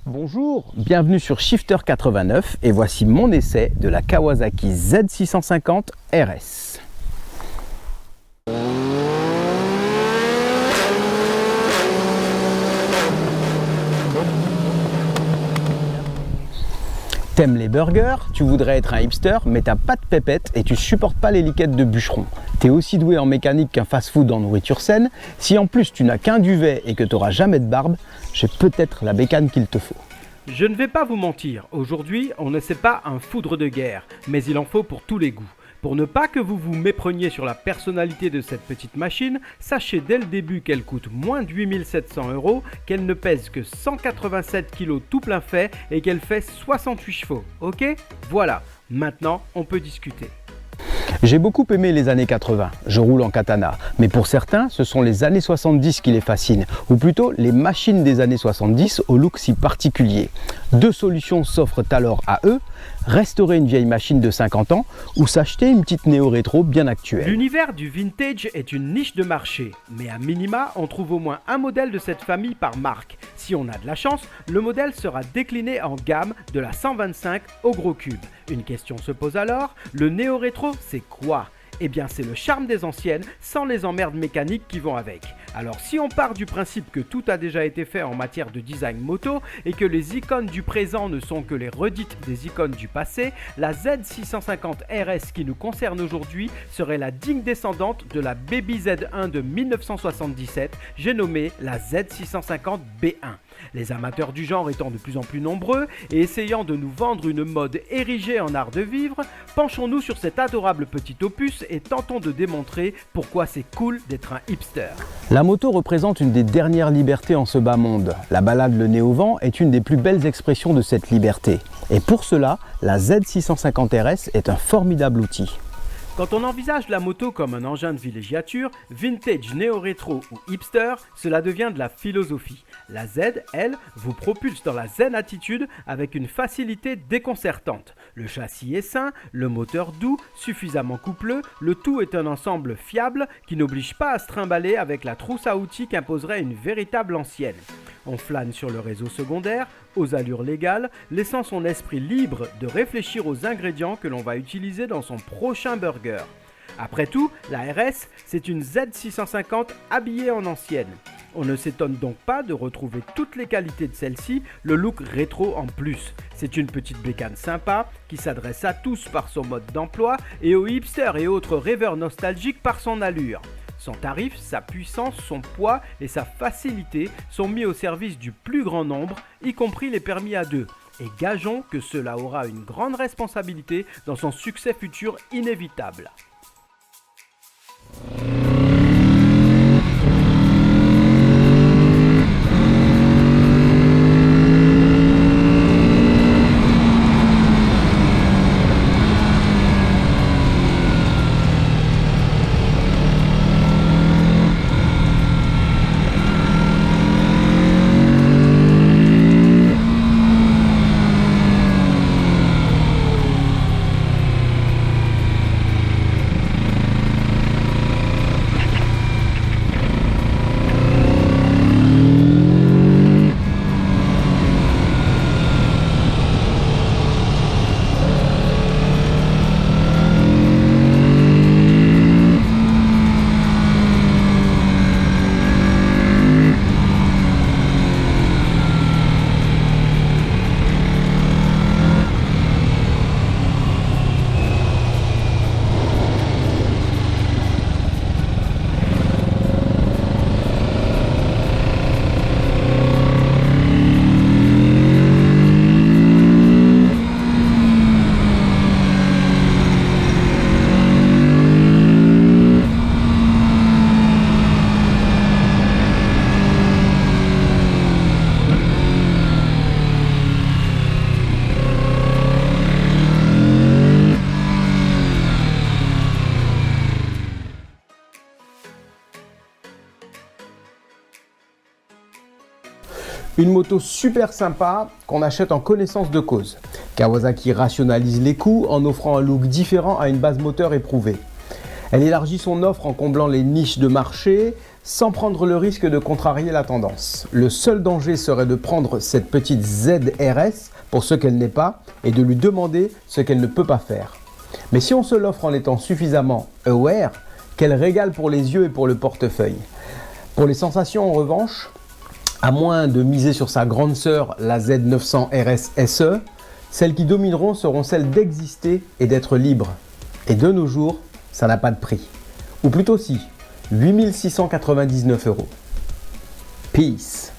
Bonjour, bienvenue sur Shifter 89 et voici mon essai de la Kawasaki Z650 RS. T'aimes les burgers, tu voudrais être un hipster, mais t'as pas de pépette et tu supportes pas les liquettes de bûcheron. T'es aussi doué en mécanique qu'un fast-food en nourriture saine. Si en plus tu n'as qu'un duvet et que t'auras jamais de barbe, j'ai peut-être la bécane qu'il te faut. Je ne vais pas vous mentir, aujourd'hui on ne sait pas un foudre de guerre, mais il en faut pour tous les goûts. Pour ne pas que vous vous mépreniez sur la personnalité de cette petite machine, sachez dès le début qu'elle coûte moins de 8 700 €, qu'elle ne pèse que 187 kg tout plein fait et qu'elle fait 68 chevaux, ok? Voilà, maintenant on peut discuter. J'ai beaucoup aimé les années 80, je roule en katana, mais pour certains, ce sont les années 70 qui les fascinent, ou plutôt les machines des années 70 au look si particulier. Deux solutions s'offrent alors à eux, restaurer une vieille machine de 50 ans ou s'acheter une petite néo-rétro bien actuelle. L'univers du vintage est une niche de marché, mais à minima, on trouve au moins un modèle de cette famille par marque. Si on a de la chance, le modèle sera décliné en gamme de la 125 au gros cube. Une question se pose alors, le néo-rétro c'est quoi ? Eh bien c'est le charme des anciennes sans les emmerdes mécaniques qui vont avec. Alors si on part du principe que tout a déjà été fait en matière de design moto et que les icônes du présent ne sont que les redites des icônes du passé, la Z650 RS qui nous concerne aujourd'hui serait la digne descendante de la Baby Z1 de 1977, j'ai nommé la Z650 B1. Les amateurs du genre étant de plus en plus nombreux et essayant de nous vendre une mode érigée en art de vivre, penchons-nous sur cet adorable petit opus et tentons de démontrer pourquoi c'est cool d'être un hipster. La moto représente une des dernières libertés en ce bas monde. La balade le nez au vent est une des plus belles expressions de cette liberté. Et pour cela, la Z650 RS est un formidable outil. Quand on envisage la moto comme un engin de villégiature, vintage, néo-rétro ou hipster, cela devient de la philosophie. La Z, elle, vous propulse dans la zen attitude avec une facilité déconcertante. Le châssis est sain, le moteur doux, suffisamment coupleux, le tout est un ensemble fiable qui n'oblige pas à se trimballer avec la trousse à outils qu'imposerait une véritable ancienne. On flâne sur le réseau secondaire, aux allures légales, laissant son esprit libre de réfléchir aux ingrédients que l'on va utiliser dans son prochain burger. Après tout, la RS, c'est une Z650 habillée en ancienne. On ne s'étonne donc pas de retrouver toutes les qualités de celle-ci, le look rétro en plus. C'est une petite bécane sympa qui s'adresse à tous par son mode d'emploi et aux hipsters et autres rêveurs nostalgiques par son allure. Son tarif, sa puissance, son poids et sa facilité sont mis au service du plus grand nombre, y compris les permis à deux. Et gageons que cela aura une grande responsabilité dans son succès futur inévitable. Une moto super sympa qu'on achète en connaissance de cause. Kawasaki rationalise les coûts en offrant un look différent à une base moteur éprouvée. Elle élargit son offre en comblant les niches de marché, sans prendre le risque de contrarier la tendance. Le seul danger serait de prendre cette petite ZRS pour ce qu'elle n'est pas et de lui demander ce qu'elle ne peut pas faire. Mais si on se l'offre en étant suffisamment aware, qu'elle régale pour les yeux et pour le portefeuille. Pour les sensations en revanche, à moins de miser sur sa grande sœur, la Z900 RS SE, celles qui domineront seront celles d'exister et d'être libre. Et de nos jours, ça n'a pas de prix. Ou plutôt si, 8 699 €. Peace.